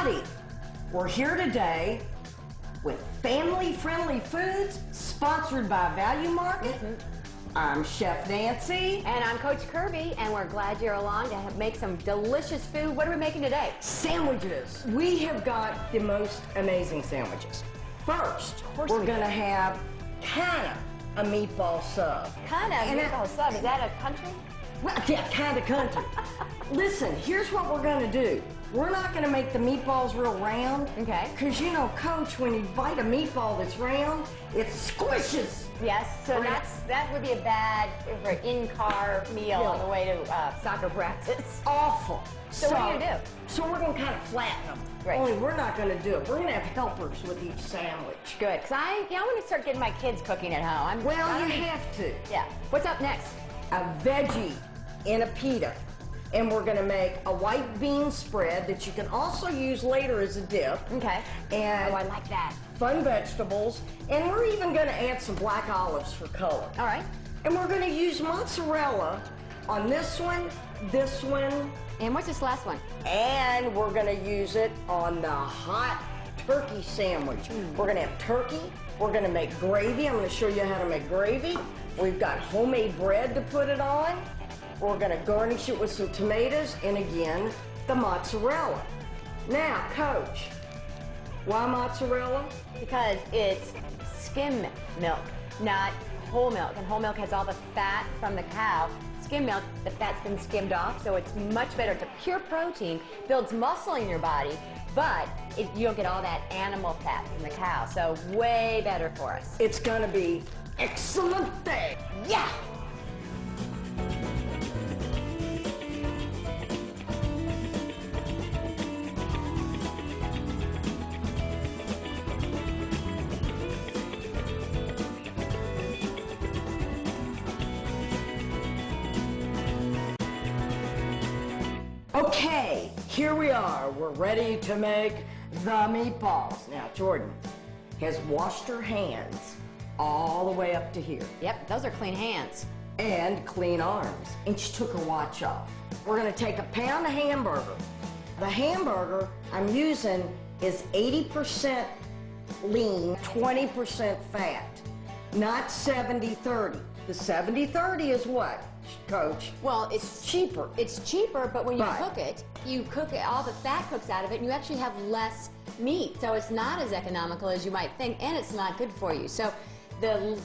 Howdy! We're here today with family-friendly foods sponsored by Value Market. I'm Chef Nancy. And I'm Coach Kirby, and we're glad you're along to make some delicious food. What are we making today? Sandwiches. We have got the most amazing sandwiches. First, we're going to have kind of a meatball sub. Kind of meatball sub. Is that a country? Well, yeah, kind of country. Listen, here's what we're going to do. We're not going to make the meatballs real round. Okay. Because, you know, Coach, when you bite a meatball that's round, it squishes. Yes, so that would be a bad for in-car meal on the way to soccer practice. Awful. So what are you going to do? So we're going to kind of flatten them. Right. Only we're not going to do it. We're going to have helpers with each sandwich. Good, because I want to start getting my kids cooking at home. You have to. Yeah. What's up next? A veggie in a pita. And we're going to make a white bean spread that you can also use later as a dip. Okay. And I like that. Fun vegetables. And we're even going to add some black olives for color. All right. And we're going to use mozzarella on this one, and what's this last one? and we're going to use it on the hot turkey sandwich. We're going to have turkey. We're going to make gravy. I'm going to show you how to make gravy. We've got homemade bread to put it on. We're going to garnish it with some tomatoes and, again, the mozzarella. Now, Coach, why mozzarella? Because it's skim milk, not whole milk. And whole milk has all the fat from the cow. Skim milk, the fat's been skimmed off, so it's much better. It's a pure protein, builds muscle in your body, but you don't get all that animal fat from the cow. So way better for us. It's going to be excellent. Yeah! Okay, here we are. We're ready to make the meatballs. Now, Jordan has washed her hands all the way up to here. Yep, those are clean hands. And clean arms. And she took her watch off. We're going to take a pound of hamburger. The hamburger I'm using is 80% lean, 20% fat, not 70-30. The 70-30 is what, Coach? Well, it's cheaper. It's cheaper, but when you cook it, all the fat cooks out of it, and you actually have less meat. So it's not as economical as you might think, and it's not good for you. So the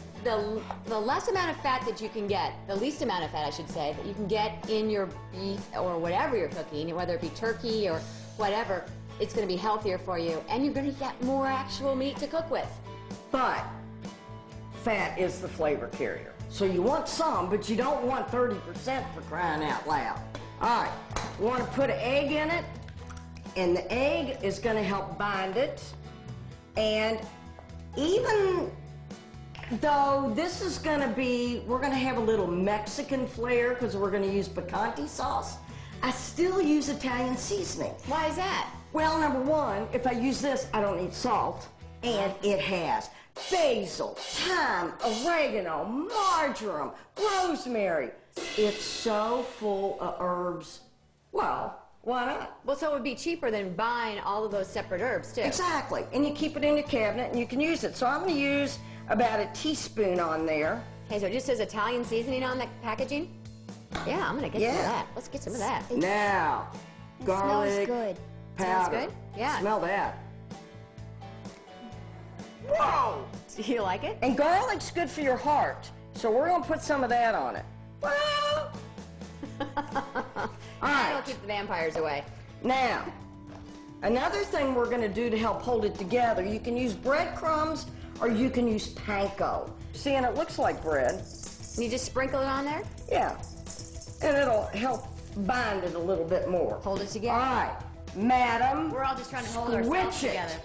less amount of fat that you can get, the least amount of fat, I should say, that you can get in your beef or whatever you're cooking, whether it be turkey or whatever, it's going to be healthier for you, and you're going to get more actual meat to cook with. But fat is the flavor carrier. So you want some, but you don't want 30% for crying out loud. All right, you want to put an egg in it, and the egg is going to help bind it. And even though this is going to be, we're going to have a little Mexican flair because we're going to use picante sauce, I still use Italian seasoning. Why is that? Well, number one, if I use this, I don't need salt, and it has basil, thyme, oregano, marjoram, rosemary. It's so full of herbs. Well, why not? Well, so it would be cheaper than buying all of those separate herbs, too. Exactly. And you keep it in your cabinet, and you can use it. So I'm going to use about a teaspoon on there. Okay, so it just says Italian seasoning on the packaging? Yeah, I'm going to get some of that. Let's get some of that. Now, garlic smells good. powder. Smells good? Yeah. Smell that. Whoa! Do you like it? And garlic's good for your heart, so we're going to put some of that on it. Well, all That'll right. keep the vampires away. Now, another thing we're going to do to help hold it together, you can use breadcrumbs or you can use panko. See, and it looks like bread. And you just sprinkle it on there? Yeah. And it'll help bind it a little bit more. Hold it together. All right, madam. We're all just trying to hold ourselves Squish it. together.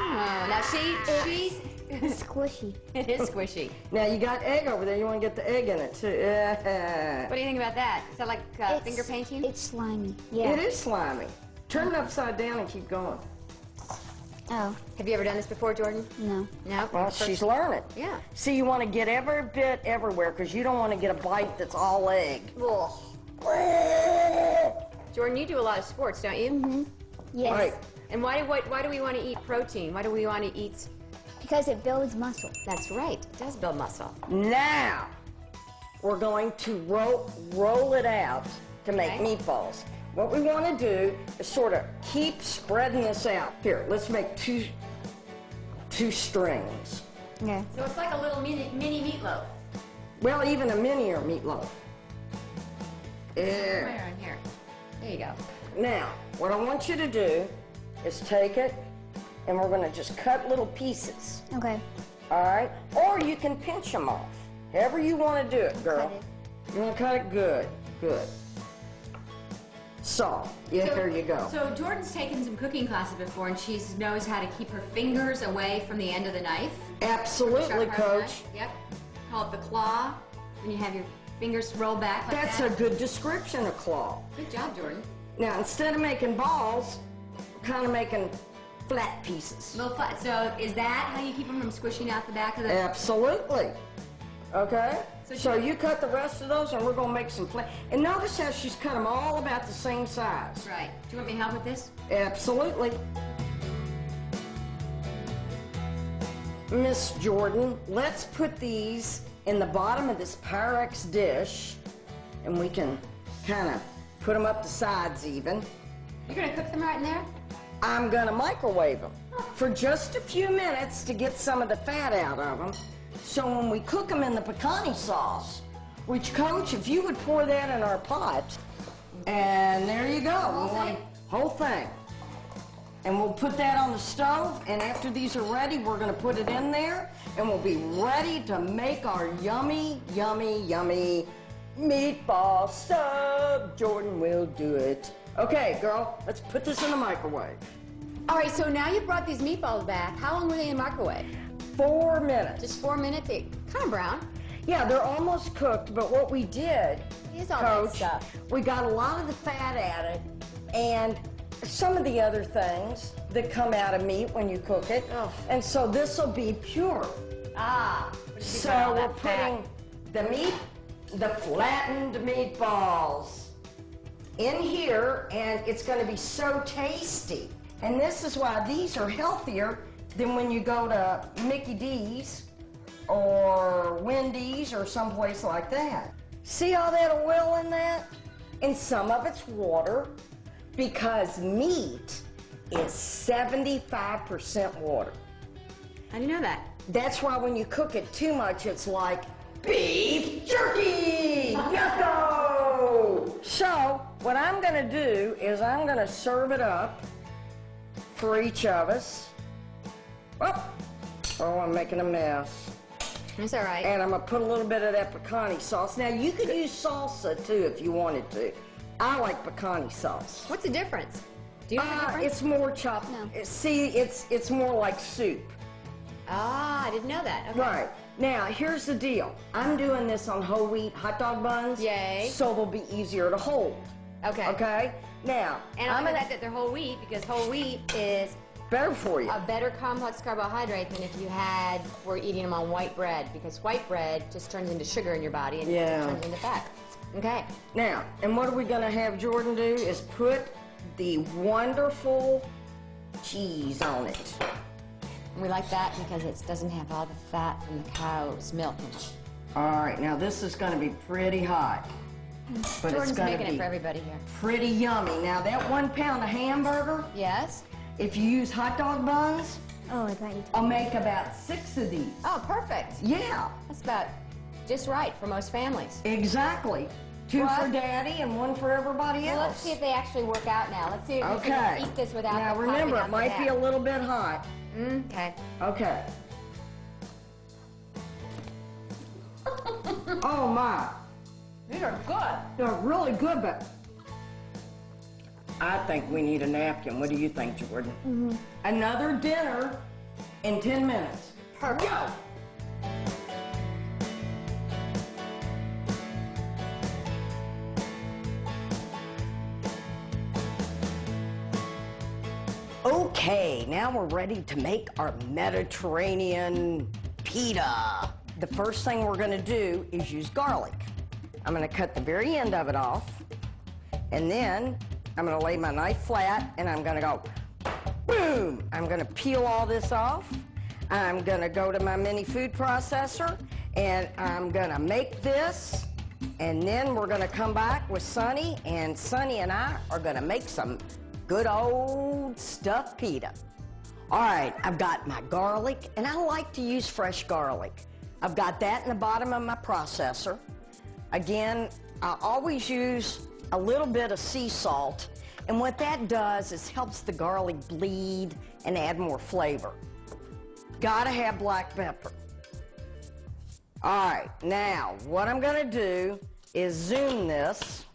Oh, now she's... It's squishy. It is squishy. Now, you got egg over there. You want to get the egg in it, too. What do you think about that? Is that like finger painting? It's slimy. Yeah. It is slimy. Turn it upside down and keep going. Oh, Have you ever done this before, Jordan? no. No? Well, she's learning. Yeah. See, you want to get every bit everywhere because you don't want to get a bite that's all egg. Jordan, you do a lot of sports, don't you? Mm-hmm. Yes. Right. And why do we want to eat protein? Why do we want to eat? Because it builds muscle. That's right. It does build muscle. Now, we're going to roll it out to make Okay. meatballs. What we want to do is sort of keep spreading this out. Here, let's make two strings. Yeah. So it's like a little mini meatloaf. Well, even a minier meatloaf. Yeah. Right on here. There you go. Now, what I want you to do is take it, and we're going to just cut little pieces. Okay. All right? Or you can pinch them off. However you want to do it, girl. Cut it. You want to cut it? Good. Good. So, yeah, there you go. So Jordan's taken some cooking classes before, and she knows how to keep her fingers away from the end of the knife. Absolutely, Sharp part of the Coach. knife. Yep. Call it the claw. When you have your fingers roll back like That's that. a good description of claw. Good job, Jordan. Now, instead of making balls, we're kind of making flat pieces. Little flat. So is that how you keep them from squishing out the back of the? Absolutely. Okay? So So you cut the rest of those, and we're going to make some flat. And notice how she's cut them all about the same size. Right. Do you want me to help with this? Absolutely. Miss Jordan, let's put these in the bottom of this Pyrex dish, and we can kind of put them up the sides even. You're gonna cook them right in there? I'm gonna microwave them for just a few minutes to get some of the fat out of them. So when we cook them in the pecani sauce, which, Coach, if you would pour that in our pot, and there you go. Whole We want- thing? Whole thing. And we'll put that on the stove, and after these are ready, we're gonna put it in there, and we'll be ready to make our yummy, yummy, yummy meatball sub. Jordan will do it. Okay, girl, let's put this in the microwave. All right. So now you brought these meatballs back. How long were they in the microwave? 4 minutes. Just 4 minutes. They're kind of brown. Yeah, they're almost cooked, but what we did, Here's all that Coach, stuff. we got a lot of the fat added, and some of the other things that come out of meat when you cook it. Ugh. And so this will be pure. Ah. So we're putting the flattened meatballs in here, and it's going to be so tasty. And this is why these are healthier than when you go to Mickey D's or Wendy's or someplace like that. See all that oil in that? And some of it's water, because meat is 75% water. How do you know that? That's why when you cook it too much, it's like beef jerky! Yucko! So, what I'm gonna do is I'm gonna serve it up for each of us. Oh, I'm making a mess. That's all right. And I'm gonna put a little bit of that pecani sauce. Now, you could use salsa too if you wanted to. I like pecani sauce. What's the difference? Do you know the difference? It's more chopped. No. See, it's more like soup. Ah, I didn't know that. Okay. Right. Now, here's the deal. I'm doing this on whole wheat hot dog buns. Yay. So they'll be easier to hold. Okay. Okay? Now, And I'm gonna that they're whole wheat because whole wheat is better for you. a better complex carbohydrate than if you were eating them on white bread, because white bread just turns into sugar in your body and Yeah. it turns into fat. Okay. Now, and what are we going to have Jordan do is put the wonderful cheese on it. And we like that because it doesn't have all the fat from the cow's milk in it. All right, now this is going to be pretty hot. But Jordan's it's going making to it be for everybody here. pretty yummy. Now, that 1 pound of hamburger, Yes? if you use hot dog buns, Oh, I thought you. I'll make about 6 of these. Oh, perfect. Yeah. That's about just right for most families. Exactly. 2 What? for Daddy and 1 for everybody Well, else. let's see if they actually work out now. Let's see if we Okay. can eat this without Now the remember, popping it out the might be a back. little bit hot. Okay. Okay. Oh my, These are good. they're really good, but I think we need a napkin. What do you think, Jordan? Another dinner in 10 minutes. Perfect. Go! Okay, now we're ready to make our Mediterranean pita. The first thing we're gonna do is use garlic. I'm gonna cut the very end of it off, and then I'm gonna lay my knife flat and I'm gonna go, boom! I'm gonna peel all this off. I'm gonna go to my mini food processor and I'm gonna make this, and then we're gonna come back with Sonny, and Sonny and I are gonna make some good old stuffed pita. All right, I've got my garlic, and I like to use fresh garlic. I've got that in the bottom of my processor. Again, I always use a little bit of sea salt, and what that does is helps the garlic bleed and add more flavor. Gotta have black pepper. All right, now what I'm gonna do is zoom this.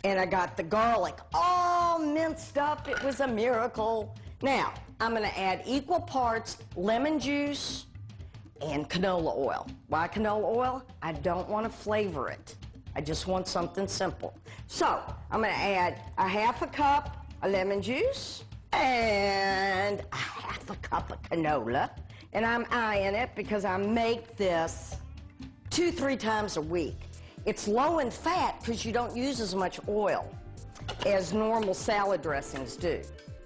And I got the garlic all minced up. It was a miracle. Now, I'm gonna add equal parts lemon juice and canola oil. Why canola oil? I don't want to flavor it. I just want something simple. So, I'm gonna add a half a cup of lemon juice and a half a cup of canola. And I'm eyeing it because I make this 2-3 times a week. It's low in fat because you don't use as much oil as normal salad dressings do.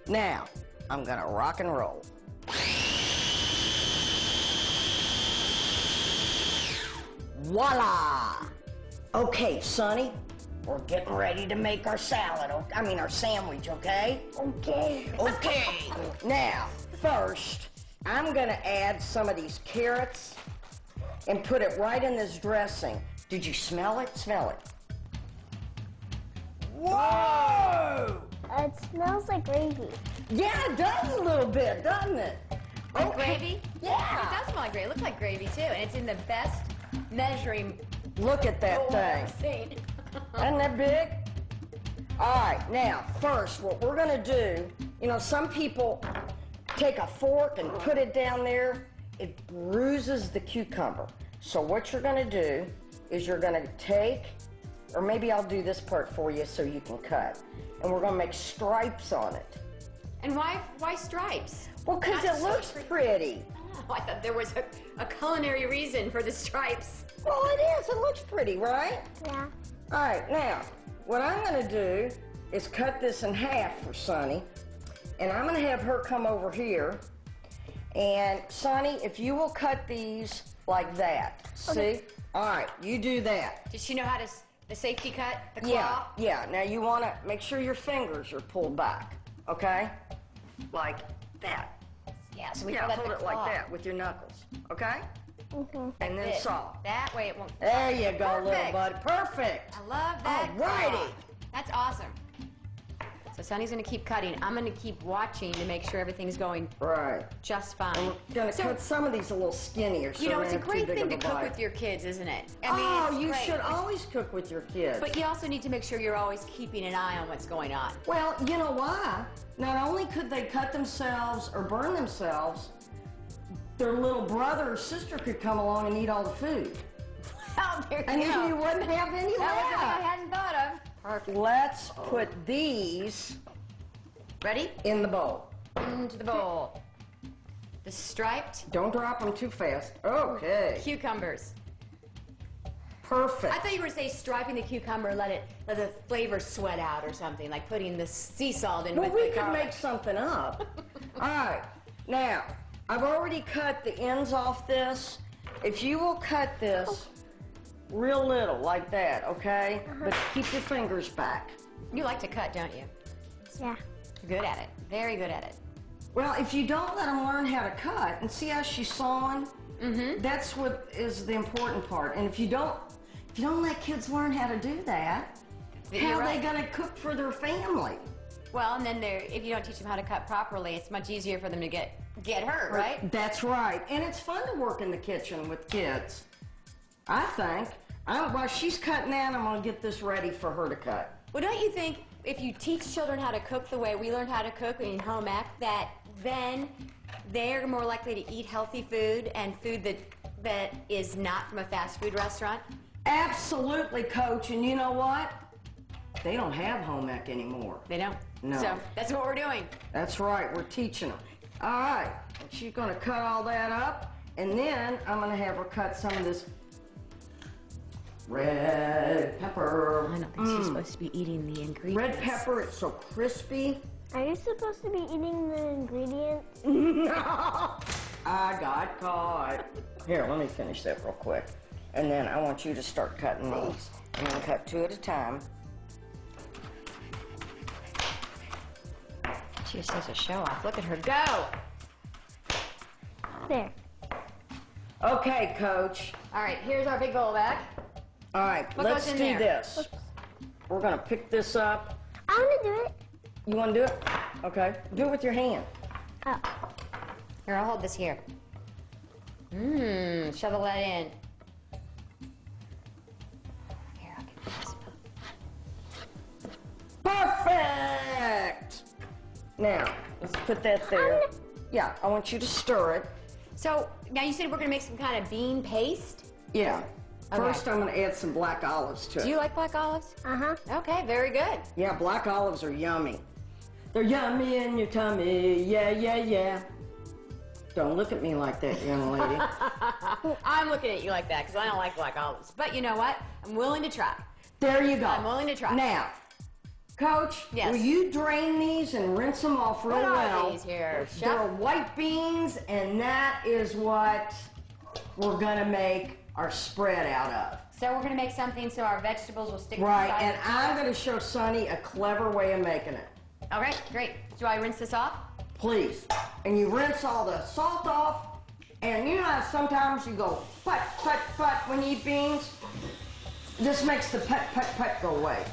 Now, I'm gonna rock and roll. Voila! Okay, Sonny, we're getting ready to make our salad, our sandwich, okay? Okay. Okay. Now, first, I'm gonna add some of these carrots and put it right in this dressing. Did you smell it? Smell it. Whoa! It smells like gravy. Yeah, it does a little bit, doesn't it? Like gravy? Yeah. It does smell like gravy. It looks like gravy too, and it's in the best measuring Look at that bowl I've thing. seen. Isn't that big? All right, now, first, what we're gonna do, some people take a fork and put it down there. It bruises the cucumber. So what you're gonna do is you're gonna take, or maybe I'll do this part for you so you can cut, and we're gonna make stripes on it. And why stripes? Well, because it looks pretty. Oh, I thought there was a culinary reason for the stripes. Well, it is. It looks pretty, right? Yeah. All right, now, what I'm gonna do is cut this in half for Sonny, and I'm gonna have her come over here. And Sonny, if you will cut these like that, see? All right, you do that. Does she know how to the safety cut, the claw? Yeah. Now you want to make sure your fingers are pulled back, okay? Like that. Yeah, so we Yeah, call that hold the it claw. like that with your knuckles, okay? Mm-hmm. And then This. saw. That way it won't. There you go, little Perfect. buddy. Perfect. I love that. Alrighty. claw. That's awesome. So Sonny's gonna keep cutting. I'm gonna keep watching to make sure everything's going Right. just fine. And we're gonna cut some of these a little skinnier. So You know, we it's a don't have great too big thing to of a cook bite. with your kids, isn't it? Oh, you great. should always cook with your kids. But you also need to make sure you're always keeping an eye on what's going on. Well, you know why? Not only could they cut themselves or burn themselves, their little brother or sister could come along and eat all the food. Oh, there And you then go. you wouldn't have any That was something I left. hadn't thought of. Perfect. Let's put these Ready? in the bowl. Into the bowl. The striped Don't drop them too fast. Okay. cucumbers. Perfect. I thought you were going to say striping the cucumber, let the flavor sweat out or something, like putting the sea salt in Well, with we the could garlic. make something up. All right. Now, I've already cut the ends off this. If you will cut this real little, like that, okay? But keep your fingers back. You like to cut, don't you? Yeah. You're good at it. Very good at it. Well, if you don't let them learn how to cut, and see how she's sawing, that's what is the important part. And if you don't let kids learn how to do that, You're how are right. they going to cook for their family? Well, and then if you don't teach them how to cut properly, it's much easier for them to get hurt, right? That's right. And it's fun to work in the kitchen with kids, I think. While she's cutting that, I'm going to get this ready for her to cut. Well, don't you think if you teach children how to cook the way we learned how to cook in home ec, that then they're more likely to eat healthy food and food that is not from a fast food restaurant? Absolutely, Coach. And you know what? They don't have home ec anymore. They don't. No. So that's what we're doing. That's right. We're teaching them. All right. She's going to cut all that up. And then I'm going to have her cut some of this Red pepper. I don't think she's supposed to be eating the ingredients. Red pepper, it's so crispy. Are you supposed to be eating the ingredients? I got caught. Here, let me finish that real quick. And then I want you to start cutting these. And then cut 2 at a time. She just has a show off. Look at her go. There. Okay, Coach. All right, here's our big bowl bag. All right, What let's goes in do there? this. We're gonna pick this up. I want to do it. You wanna do it? Okay. Do it with your hand. Oh. Here, I'll hold this here. Shovel that in. Here, I'll get this. Perfect! Now, let's put that there. Yeah, I want you to stir it. So, now you said we're gonna make some kind of bean paste? Yeah. Okay. First, I'm gonna add some black olives to it. Do you like black olives? Uh-huh. Okay, very good. Yeah, black olives are yummy. They're yummy in your tummy. Yeah, yeah, yeah. Don't look at me like that, young lady. I'm looking at you like that because I don't like black olives. But you know what? I'm willing to try. There you go. I'm willing to try. Now, Coach, Yes. will you drain these and rinse them off real What are well? these here, They're Chef? white beans, and that is what we're gonna make our spread out of. So we're gonna make something so our vegetables will stick Right, inside. and I'm gonna show Sonny a clever way of making it. All right, great. Do I rinse this off? Please. And you rinse all the salt off, and you know how sometimes you go put, when you eat beans? This makes the put go away.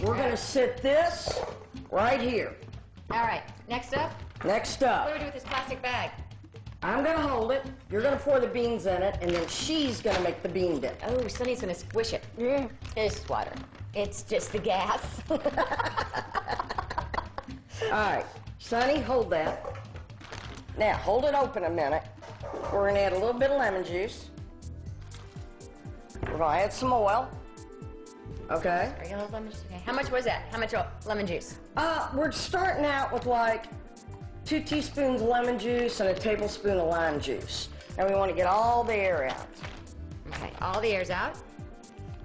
We're gonna sit this right here. All right, next up, Next what up, do we do with this plastic bag? I'm gonna hold it, you're gonna pour the beans in it, and then she's gonna make the bean dip. Oh, Sonny's gonna squish it. Yeah. It's water. It's just the gas. All right, Sonny, hold that. Now, hold it open a minute. We're gonna add a little bit of lemon juice. We're gonna add some oil. Okay. Regular lemon juice. Okay. How much was that? How much lemon juice? We're starting out with like 2 teaspoons of lemon juice and a tablespoon of lime juice. And we want to get all the air out. Okay, all the air's out.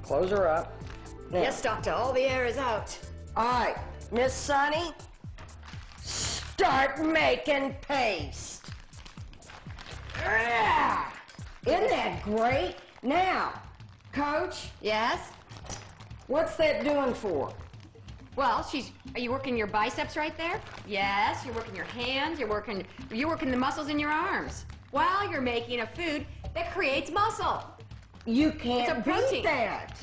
Close her up. Now, Yes, doctor, all the air is out. all right, Miss Sunny, start making paste. Ah, isn't that great? Now, Coach, Yes? what's that doing for? Well, are you working your biceps right there? Yes, you're working your hands, you're working the muscles in your arms while you're making a food that creates muscle. You can't It's a protein. beat that.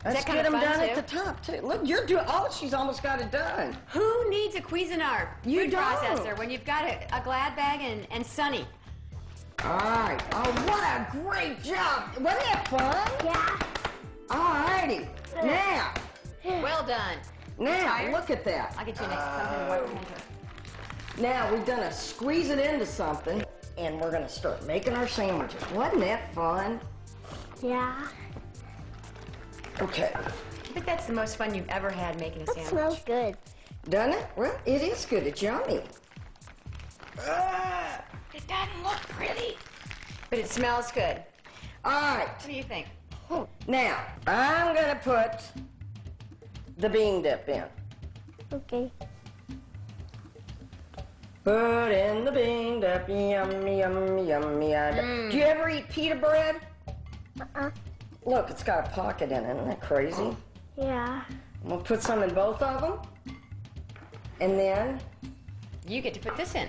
Let's that get kinda them fun, done at too? the top, too. Look, you're doing, oh, she's almost got it done. Who needs a Cuisinart You food don't. processor when you've got a Glad bag and Sunny? All right. Oh, what a great job. Wasn't that fun? Yeah. All righty. Now, Well done. tired? look at that. I'll get you next something to wipe your hands with. Now, we're going to squeeze it into something, and we're going to start making our sandwiches. Wasn't that fun? Yeah. Okay. I think that's the most fun you've ever had making a That sandwich. smells good. Done it? Well, it is good. It's yummy. It doesn't look pretty, but it smells good. All right. What do you think? Now, I'm going to put the bean dip in. Okay. Put in the bean dip, yummy, yummy, yummy. Do you ever eat pita bread? Uh-uh. Look, it's got a pocket in it. Isn't that crazy? Yeah. I'm going to put some in both of them. And then You get to put this in.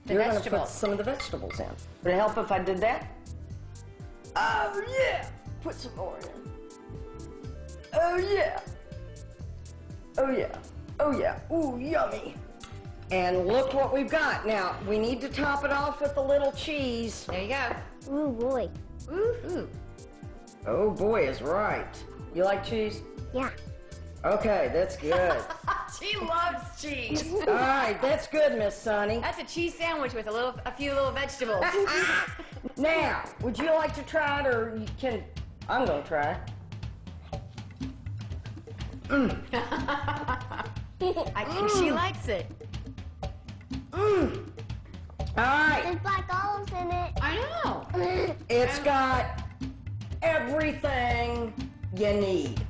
The you're going to put vegetables. some of the vegetables in. Would it help if I did that? Oh, yeah. Put some more in. Oh, yeah. Oh, yeah. Oh, yeah. Ooh, yummy. And look what we've got. Now, we need to top it off with a little cheese. There you go. Ooh, boy. Ooh. Oh, boy, is right. You like cheese? Yeah. Okay, that's good. She loves cheese. All right, that's good, Miss Sunny. That's a cheese sandwich with a few little vegetables. Now, would you like to try it, or you can? I'm gonna try. I think she likes it. All right. There's black olives in it. I know. It's got everything you need.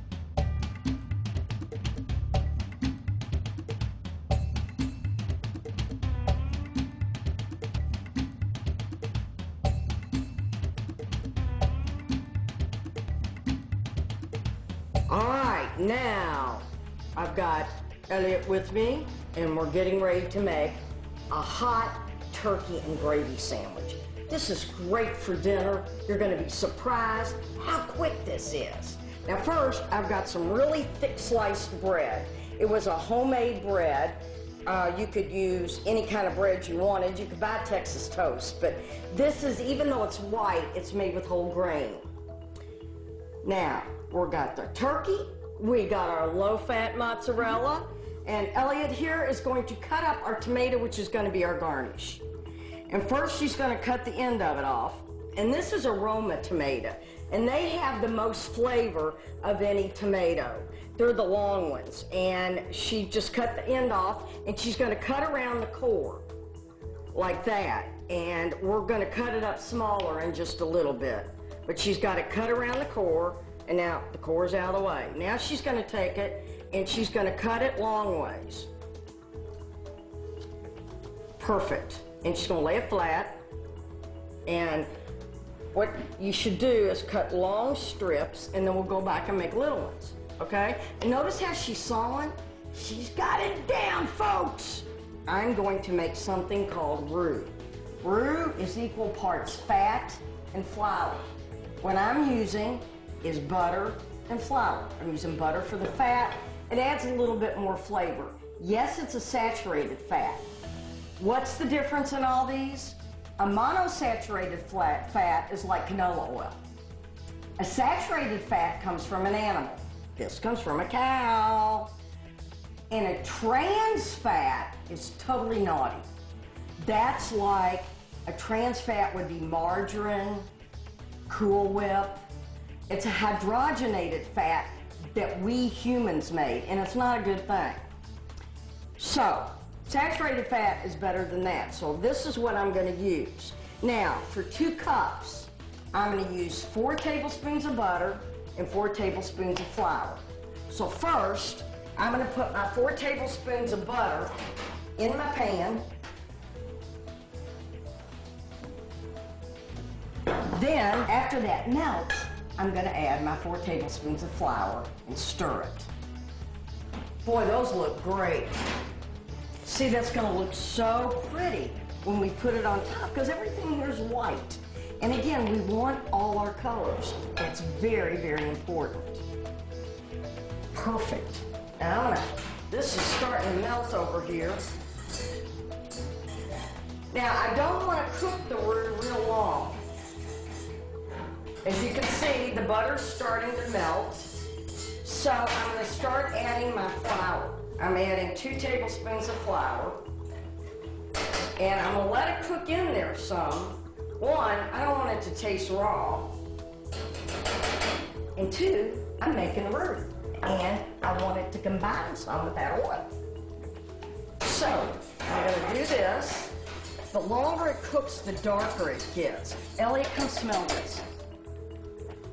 All right, now I've got Elliot with me, and we're getting ready to make a hot turkey and gravy sandwich. This is great for dinner. You're going to be surprised how quick this is. Now first, I've got some really thick sliced bread. It was a homemade bread. You could use any kind of bread you wanted. You could buy Texas toast, but this is, even though it's white, it's made with whole grain. Now, we've got the turkey, we got our low-fat mozzarella, and Elliot here is going to cut up our tomato, which is going to be our garnish. And first she's going to cut the end of it off, and this is a Roma tomato, and they have the most flavor of any tomato. They're the long ones, and she just cut the end off, and she's going to cut around the core like that, and we're going to cut it up smaller in just a little bit. But she's got it cut around the core, and now the core's out of the way. Now she's going to take it and she's going to cut it long ways. Perfect. And she's going to lay it flat. And what you should do is cut long strips, and then we'll go back and make little ones. Okay? And notice how she's sawing? She's got it down, folks. I'm going to make something called roux. Roux is equal parts fat and flour. What I'm using is butter and flour. I'm using butter for the fat. It adds a little bit more flavor. Yes, it's a saturated fat. What's the difference in all these? A monosaturated fat is like canola oil. A saturated fat comes from an animal. This comes from a cow. And a trans fat is totally naughty. That's like, a trans fat would be margarine, Cool Whip. It's a hydrogenated fat that we humans made, and it's not a good thing. So, saturated fat is better than that. So this is what I'm going to use. Now, for 2 cups, I'm going to use 4 tablespoons of butter and 4 tablespoons of flour. So first, I'm going to put my 4 tablespoons of butter in my pan. Then, after that melts, I'm going to add my 4 tablespoons of flour and stir it. Boy, those look great. See, that's going to look so pretty when we put it on top, because everything here is white. And again, we want all our colors. That's very, very important. Perfect. Now, this is starting to melt over here. Now, I don't want to cook the roux real long. As you can see, the butter's starting to melt. So I'm going to start adding my flour. I'm adding 2 tablespoons of flour. And I'm going to let it cook in there some. One, I don't want it to taste raw. And 2, I'm making the roux. And I want it to combine some with that oil. So I'm going to do this. The longer it cooks, the darker it gets. Elliot, come smell this.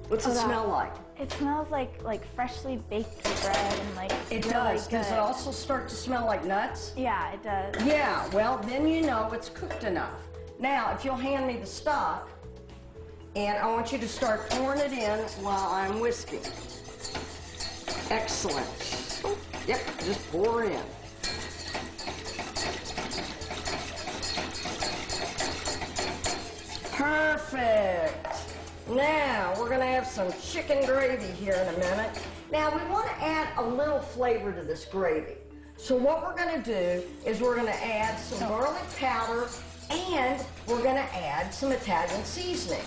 What's it smell like? It smells like freshly baked bread and like It really does. good. Does it also start to smell like nuts? Yeah, it does. Yeah, well, then you know it's cooked enough. Now, if you'll hand me the stock, and I want you to start pouring it in while I'm whisking. Excellent. Yep, just pour in. Perfect. Now, we're going to have some chicken gravy here in a minute. Now, we want to add a little flavor to this gravy. So what we're going to do is we're going to add some garlic powder, and we're going to add some Italian seasoning.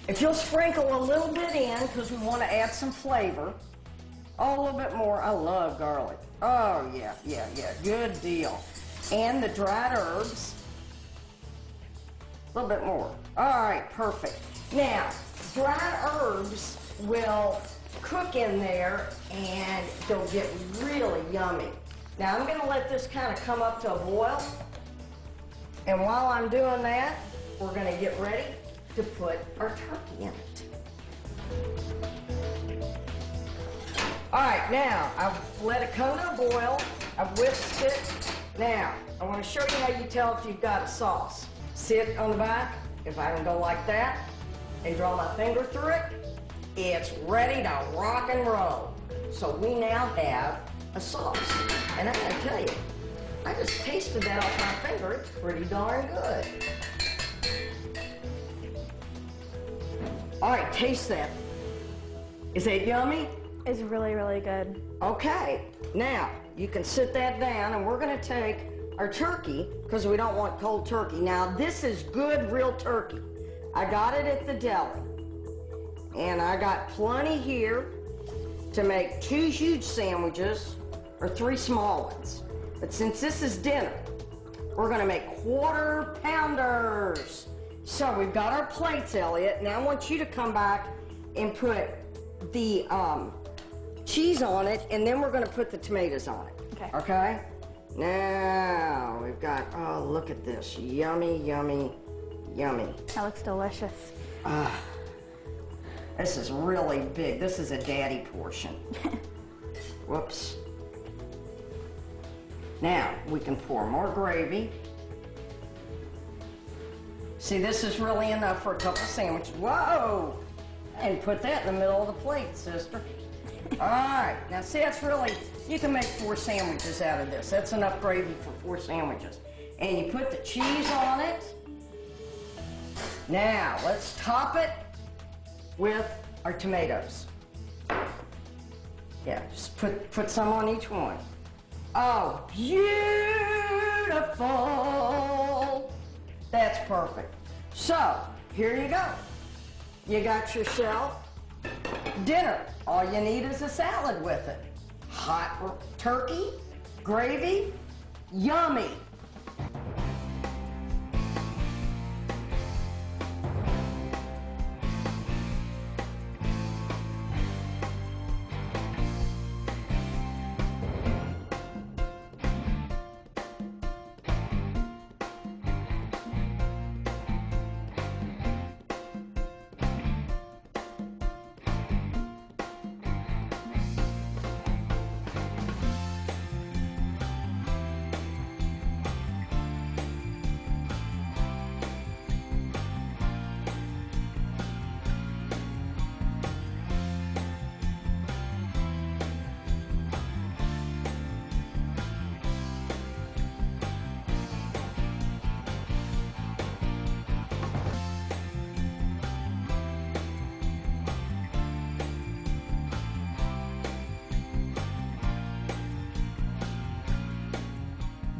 If you'll sprinkle a little bit in, because we want to add some flavor. Oh, a little bit more. I love garlic. Oh, yeah. Good deal. And the dried herbs. A little bit more. All right, perfect. Now, dried herbs will cook in there, and they'll get really yummy. Now, I'm going to let this kind of come up to a boil. And while I'm doing that, we're going to get ready to put our turkey in it. All right, now I've let it come to a boil. I've whisked it. Now, I want to show you how you tell if you've got a sauce. Sit on the back, if I don't go like that, and draw my finger through it. It's ready to rock and roll. So we now have a sauce. And I gotta tell you, I just tasted that off my finger. It's pretty darn good. All right, taste that. Is that yummy? It's really, really good. Okay, now you can sit that down and we're gonna take our turkey, because we don't want cold turkey. Now this is good real turkey. I got it at the deli. And I got plenty here to make 2 huge sandwiches or 3 small ones. But since this is dinner, we're gonna make quarter pounders. So we've got our plates, Elliot. Now I want you to come back and put the cheese on it, and then we're gonna put the tomatoes on it. Okay. Okay? Now we've got, oh, look at this. Yummy, yummy, yummy. That looks delicious. This is really big. This is a daddy portion. Whoops. Now, we can pour more gravy. See, this is really enough for a couple sandwiches. Whoa! And put that in the middle of the plate, sister. All right. Now, see, that's really, you can make 4 sandwiches out of this. That's enough gravy for 4 sandwiches. And you put the cheese on it. Now, let's top it with our tomatoes. Yeah, just put some on each one. Oh, beautiful. That's perfect. So, here you go. You got yourself dinner. All you need is a salad with it. Hot turkey, gravy, yummy.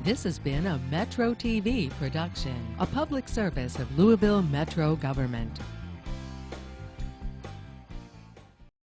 This has been a Metro TV production, a public service of Louisville Metro Government.